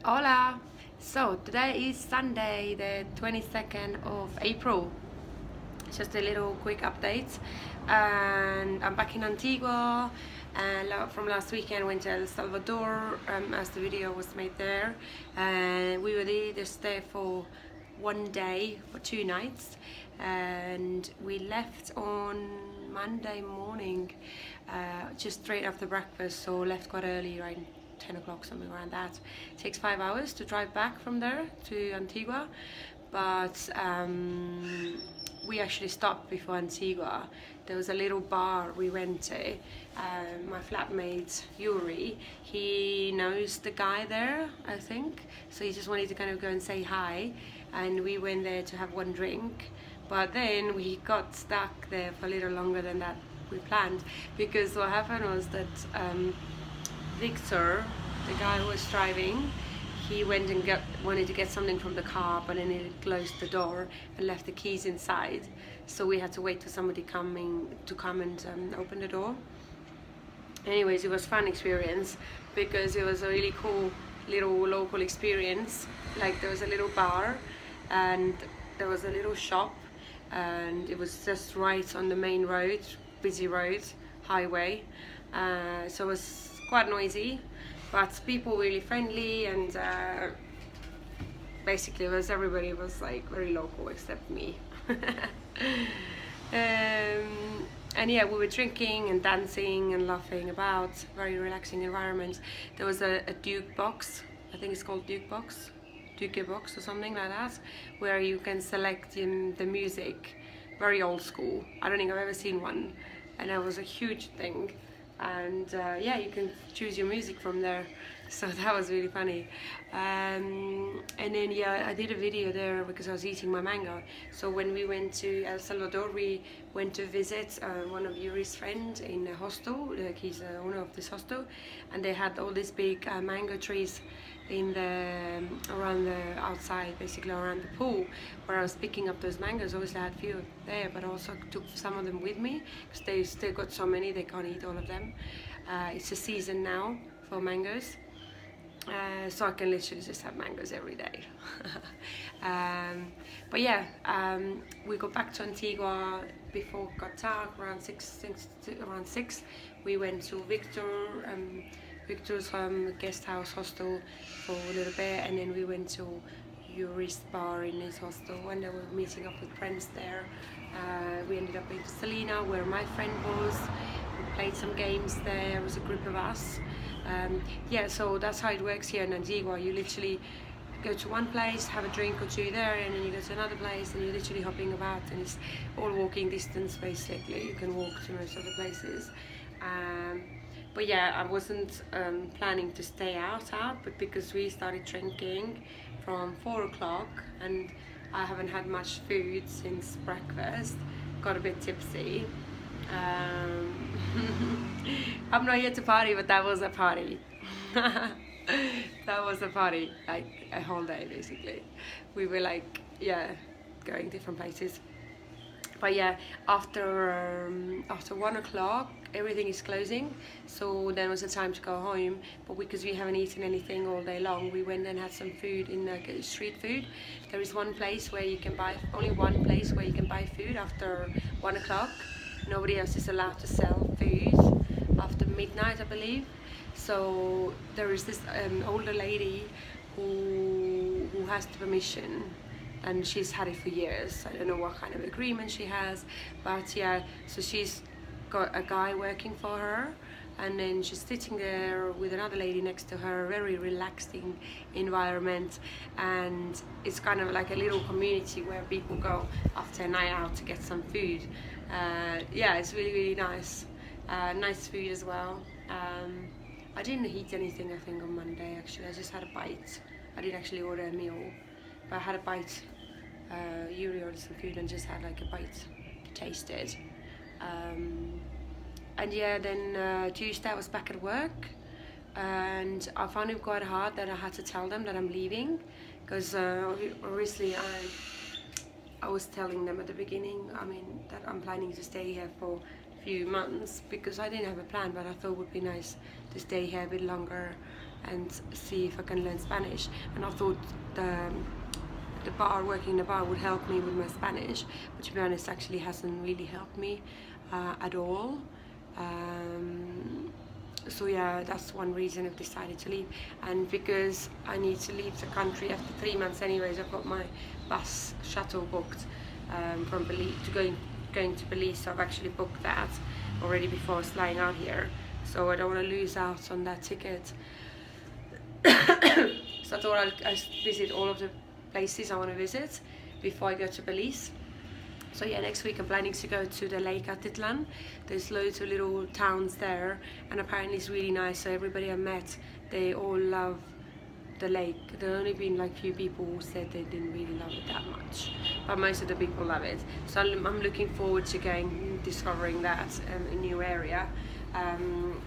Hola! So today is Sunday, the 22nd of April. Just a little quick update. And I'm back in Antigua. And from last weekend went to El Salvador, as the video was made there. And we were just there for one day, for 2 nights. And we left on Monday morning, just straight after breakfast, so left quite early, right? 10 o'clock, something around that. It takes 5 hours to drive back from there to Antigua, but we actually stopped before Antigua. There was a little bar we went to. My flatmate Yuri, he knows the guy there, I think, so he just wanted to kind of go and say hi, and we went there to have one drink. But then we got stuck there for a little longer than that we planned, because what happened was that Victor, the guy who was driving, he went and wanted to get something from the car, but then he closed the door and left the keys inside. So we had to wait for somebody to come and open the door. Anyways, it was a fun experience because it was a really cool little local experience. Like, there was a little bar and there was a little shop, and it was just right on the main road, busy road, highway. So it was quite noisy, but people really friendly, and basically everybody was like very local except me. And yeah, we were drinking and dancing and laughing about, very relaxing environment. There was a Duke box, I think it's called Duke box or something like that, where you can select the music, very old school. I don't think I've ever seen one, and that was a huge thing. And yeah, you can choose your music from there, so that was really funny. And then yeah, I did a video there because I was eating my mango. So when we went to El Salvador, we went to visit one of Yuri's friends in a hostel. Like, he's the owner of this hostel, and they had all these big mango trees in around the outside, basically around the pool, where I was picking up those mangoes. Obviously I had a few there, but I also took some of them with me because they still got so many they can't eat all of them. It's a season now for mangoes, so I can literally just have mangoes every day. But yeah, we got back to Antigua before it got dark, around 6. We went to Victor's guest house hostel for a little bit, and then we went to Yuri's bar in his hostel, and they were meeting up with friends there. We ended up in Salina, where my friend was. We played some games there. It was a group of us. Yeah, so that's how it works here in Antigua. You literally go to one place, have a drink or two there, and then you go to another place, and you're literally hopping about, and it's all walking distance basically. You can walk to most of the places. But yeah, I wasn't planning to stay out, but because we started drinking from 4 o'clock and I haven't had much food since breakfast, got a bit tipsy. I'm not here to party, but that was a party. That was a party, like a whole day basically. We were like, yeah, going different places. But yeah, after 1 o'clock everything is closing, so then was the time to go home. But because we haven't eaten anything all day long, we went and had some food in street food. There is only one place where you can buy food after 1 o'clock. Nobody else is allowed to sell food after midnight, I believe. So there is this older lady who has the permission, and she's had it for years. I don't know what kind of agreement she has, but yeah, so she's got a guy working for her, and then she's sitting there with another lady next to her. Very relaxing environment, and it's kind of like a little community where people go after a night out to get some food. Yeah, it's really, really nice. Nice food as well. I didn't eat anything, I think, on Monday actually. I just had a bite. I didn't actually order a meal, but I had a bite. Yuri ordered some food and just had like a bite to taste it. And yeah, then Tuesday I was back at work, and I found it quite hard that I had to tell them that I'm leaving, because obviously I was telling them at the beginning, I mean, that I'm planning to stay here for a few months, because I didn't have a plan, but I thought it would be nice to stay here a bit longer and see if I can learn Spanish. And I thought the bar, working in the bar, would help me with my Spanish, but to be honest, actually hasn't really helped me at all. So yeah, that's one reason I've decided to leave. And because I need to leave the country after 3 months anyways, I've got my bus shuttle booked from Belize to going to Belize, so I've actually booked that already before flying out here, so I don't want to lose out on that ticket. So I thought I'll visit all of the places I want to visit before I go to Belize. So yeah, next week I'm planning to go to the lake Atitlan. There's loads of little towns there, and apparently it's really nice. So everybody I met, they all love the lake. There only been like few people who said they didn't really love it that much, but most of the people love it. So I'm looking forward to discovering that a new area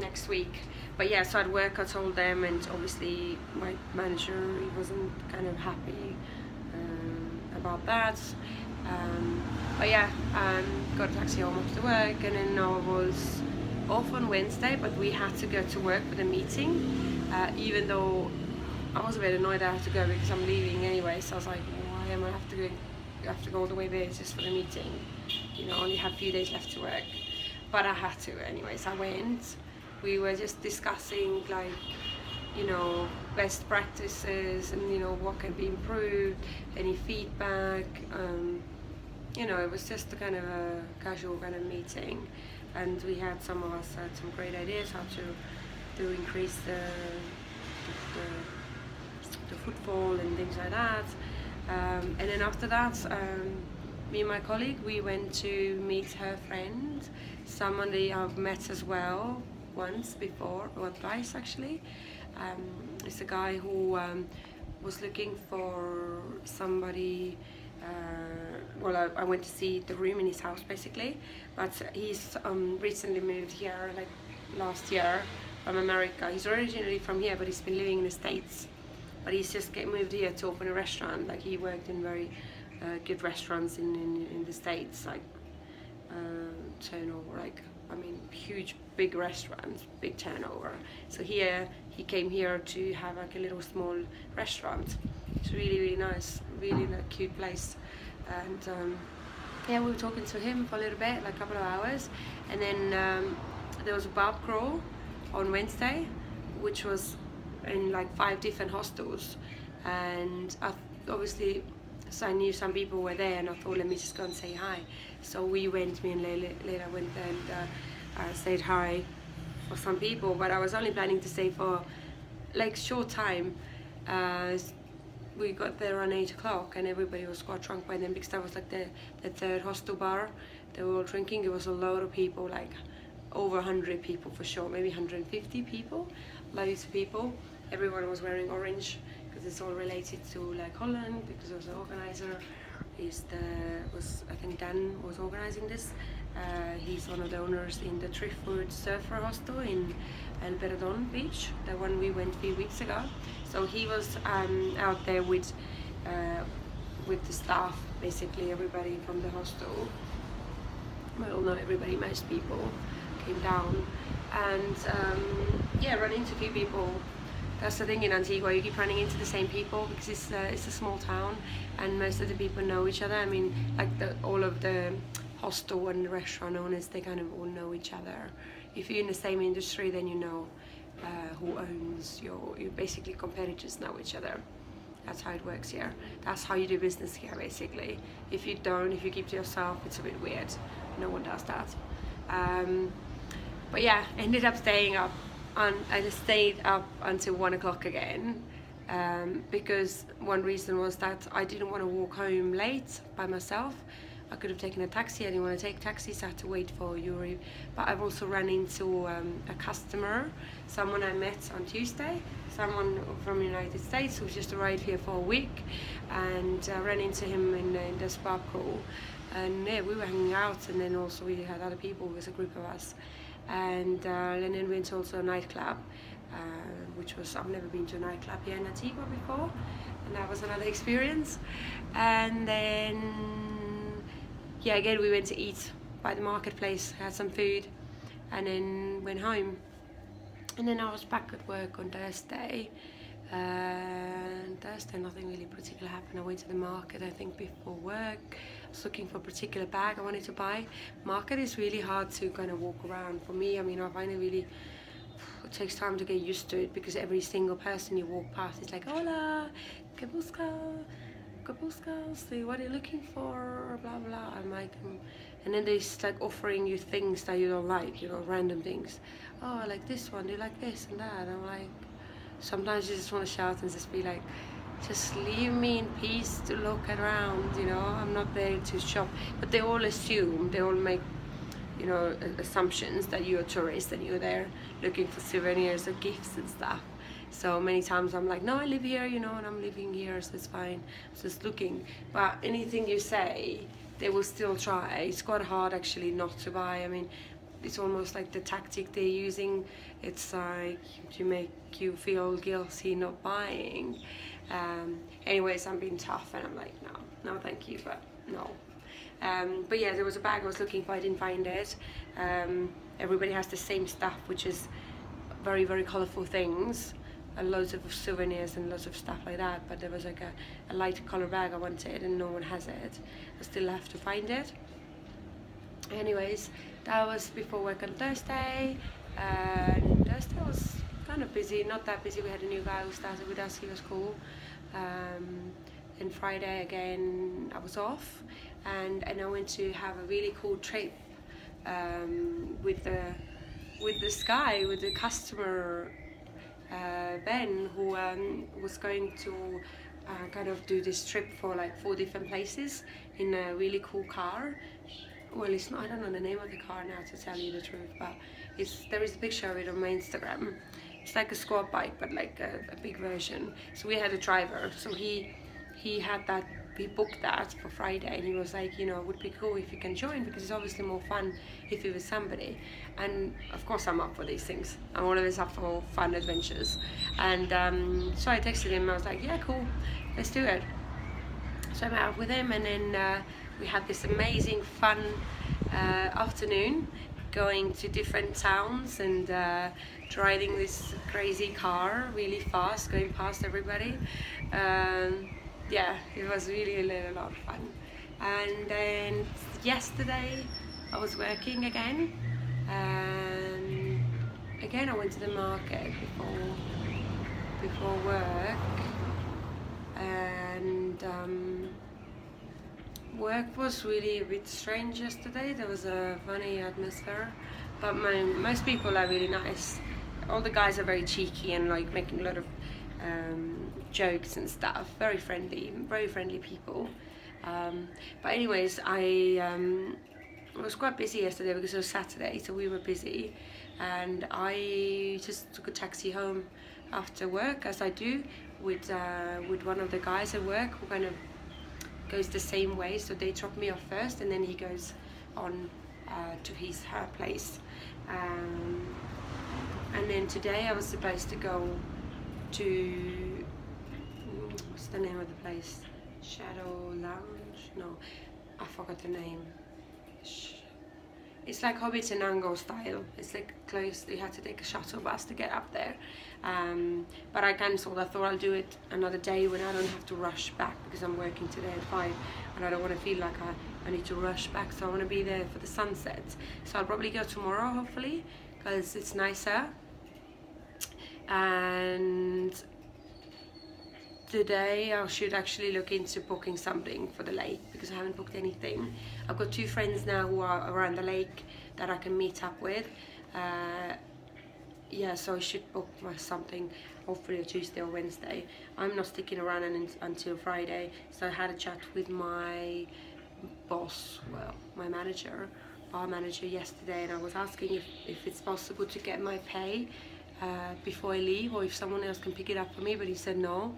next week. But yeah, so at work I told them, and obviously my manager, he wasn't kind of happy about that. But yeah, got a taxi home after work, and then I was off on Wednesday, but we had to go to work for the meeting, even though I was a bit annoyed I had to go because I'm leaving anyway. So I was like, why am I have to go all the way there just for the meeting? You know, I only have a few days left to work, but I had to anyways. I went. We were just discussing like, you know, best practices and, you know, what can be improved, any feedback. You know, it was just a kind of a casual kind of meeting, and we had some of us had some great ideas how to increase the footfall and things like that. And then after that, me and my colleague, we went to meet her friend, somebody I've met as well once before, or twice actually. It's a guy who was looking for somebody. Well, I went to see the room in his house basically, but he's recently moved here, like last year, from America. He's originally from here, but he's been living in the States. But he's just moved here to open a restaurant. Like he worked in very good restaurants in the States, like turnover, like I mean huge big restaurants, big turnover. So here he came here to have like a little small restaurant. It's really nice, really like, cute place. And yeah, we were talking to him for a little bit, like a couple of hours, and then there was a pub crawl on Wednesday, which was in like 5 different hostels, and obviously, so I knew some people were there, and I thought, let me just go and say hi. So we went, me and Leila went there and said hi for some people, but I was only planning to stay for like short time. We got there around 8 o'clock, and everybody was quite drunk by then, because that was like the third hostel bar. They were all drinking. It was a lot of people, like over 100 people for sure, maybe 150 people, loads of people. Everyone was wearing orange because it's all related to like Holland, because there was an organizer. I think Dan was organizing this. He's one of the owners in the Driftwood Surfer Hostel in El Perdón Beach, the one we went a few weeks ago. So he was out there with the staff, basically everybody from the hostel. Well, not everybody, most people came down, and yeah, ran into a few people. That's the thing in Antigua, you keep running into the same people because it's a small town, and most of the people know each other. I mean, like all of the hostel and restaurant owners, they kind of all know each other. If you're in the same industry, then you know who owns your basically competitors know each other. That's how it works here. That's how you do business here, basically. If you keep to yourself, it's a bit weird. No one does that. But yeah, ended up staying up. I just stayed up until 1 o'clock again, because one reason was that I didn't want to walk home late by myself. I could have taken a taxi. I didn't want to take taxis. I had to wait for Yuri. But I've also run into a customer, someone I met on Tuesday, someone from the United States who's just arrived here for a week, and I ran into him in the spa crawl. And yeah, we were hanging out, and then also we had other people. It was a group of us. And then we went to also a nightclub, which was, I've never been to a nightclub here in Antigua before, and that was another experience. And then yeah, again we went to eat by the marketplace, had some food, and then went home. And then I was back at work on Thursday. And Thursday nothing really particular happened. I went to the market, I think, before work. I was looking for a particular bag I wanted to buy. Market is really hard to kind of walk around. For me, I mean, I find it really, it takes time to get used to it, because every single person you walk past is like, hola, que busca, see what are you looking for, blah blah. I'm like, and then they like offering you things that you don't like, you know, random things. Oh, I like this one, do you like this and that? I'm like, sometimes you just want to shout and just be like, just leave me in peace to look around, you know, I'm not there to shop. But they all assume, they all make, you know, assumptions that you're a tourist and you're there looking for souvenirs or gifts and stuff. So many times I'm like, no, I live here, you know, and I'm living here, so it's fine, I'm just looking. But anything you say, they will still try. It's quite hard actually not to buy. I mean, it's almost like the tactic they're using. It's like to make you feel guilty not buying. Anyways, I'm being tough and I'm like, no thank you, but no. But yeah, there was a bag I was looking for, I didn't find it. Everybody has the same stuff, which is very, very colourful things, and loads of souvenirs and lots of stuff like that, but there was like a light colour bag I wanted and no one has it. I still have to find it. Anyways, that was before work on Thursday, and Thursday was kind of busy, not that busy. We had a new guy who started with us, he was cool. And Friday again I was off, and I went to have a really cool trip with this guy, with the customer Ben, who was going to kind of do this trip for like 4 different places in a really cool car. Well, it's not, I don't know the name of the car now, to tell you the truth, but there is a picture of it on my Instagram. It's like a squad bike, but like a big version. So we had a driver, so he had that, he booked that for Friday, and he was like, you know, it would be cool if you can join, because it's obviously more fun if you're with somebody. And of course I'm up for these things. I'm always up for fun adventures. And so I texted him, I was like, yeah, cool, let's do it. So I met up with him, and then we had this amazing fun afternoon, going to different towns and driving this crazy car really fast, going past everybody. Yeah, it was really a lot of fun. And then yesterday I was working again, and again I went to the market before work, and work was really a bit strange yesterday. There was a funny atmosphere, but most people are really nice. All the guys are very cheeky and like making a lot of jokes and stuff. Very friendly people. But anyways, I was quite busy yesterday because it was Saturday, so we were busy, and I just took a taxi home after work, as I do with one of the guys at work who kind of goes the same way. So they drop me off first, and then he goes on to her place. And then today I was supposed to go to, what's the name of the place? Shadow Lounge? No, I forgot the name. It's like Hobbit and Angle style. It's like close, you have to take a shuttle bus to get up there. But I cancelled. I thought I'll do it another day when I don't have to rush back, because I'm working today at 5 and I don't want to feel like I need to rush back, so I want to be there for the sunset. So I'll probably go tomorrow, hopefully, because it's nicer. And today I should actually look into booking something for the lake, because I haven't booked anything. I've got 2 friends now who are around the lake that I can meet up with. Yeah, so I should book something, hopefully Tuesday or Wednesday. I'm not sticking around until Friday, so I had a chat with my boss, well, my bar manager yesterday, and I was asking if it's possible to get my pay before I leave, or if someone else can pick it up for me, but he said no.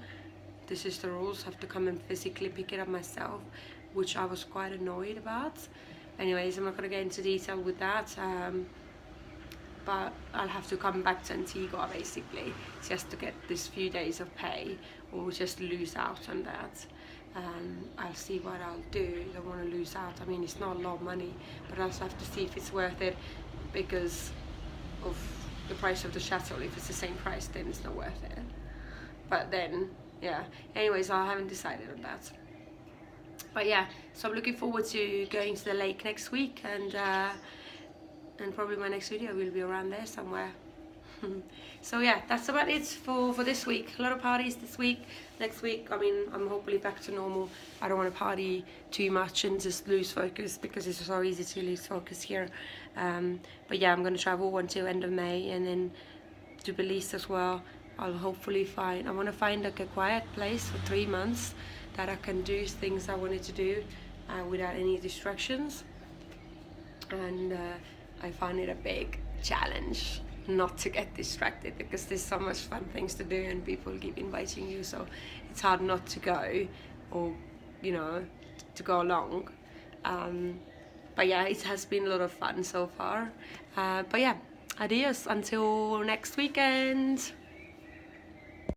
This is the rules, I have to come and physically pick it up myself, which I was quite annoyed about. Anyways, I'm not going to get into detail with that, but I'll have to come back to Antigua basically, just to get this few days of pay, or just lose out on that. I'll see what I'll do. I don't want to lose out. I mean, it's not a lot of money, but I also have to see if it's worth it, because of the price of the shuttle. If it's the same price, then it's not worth it. But then, yeah. Anyways, I haven't decided on that. But yeah, so I'm looking forward to going to the lake next week, and probably my next video will be around there somewhere. So yeah, that's about it for this week. A lot of parties this week. Next week, I mean, I'm hopefully back to normal. I don't want to party too much and just lose focus, because it's so easy to lose focus here. But yeah, I'm going to travel until end of May, and then to Belize as well. I want to find like a quiet place for 3 months that I can do things I wanted to do without any distractions. And I found it a big challenge not to get distracted, because there's so much fun things to do and people keep inviting you, so it's hard not to go, or you know, to go along. But yeah, it has been a lot of fun so far. But yeah, adios until next weekend.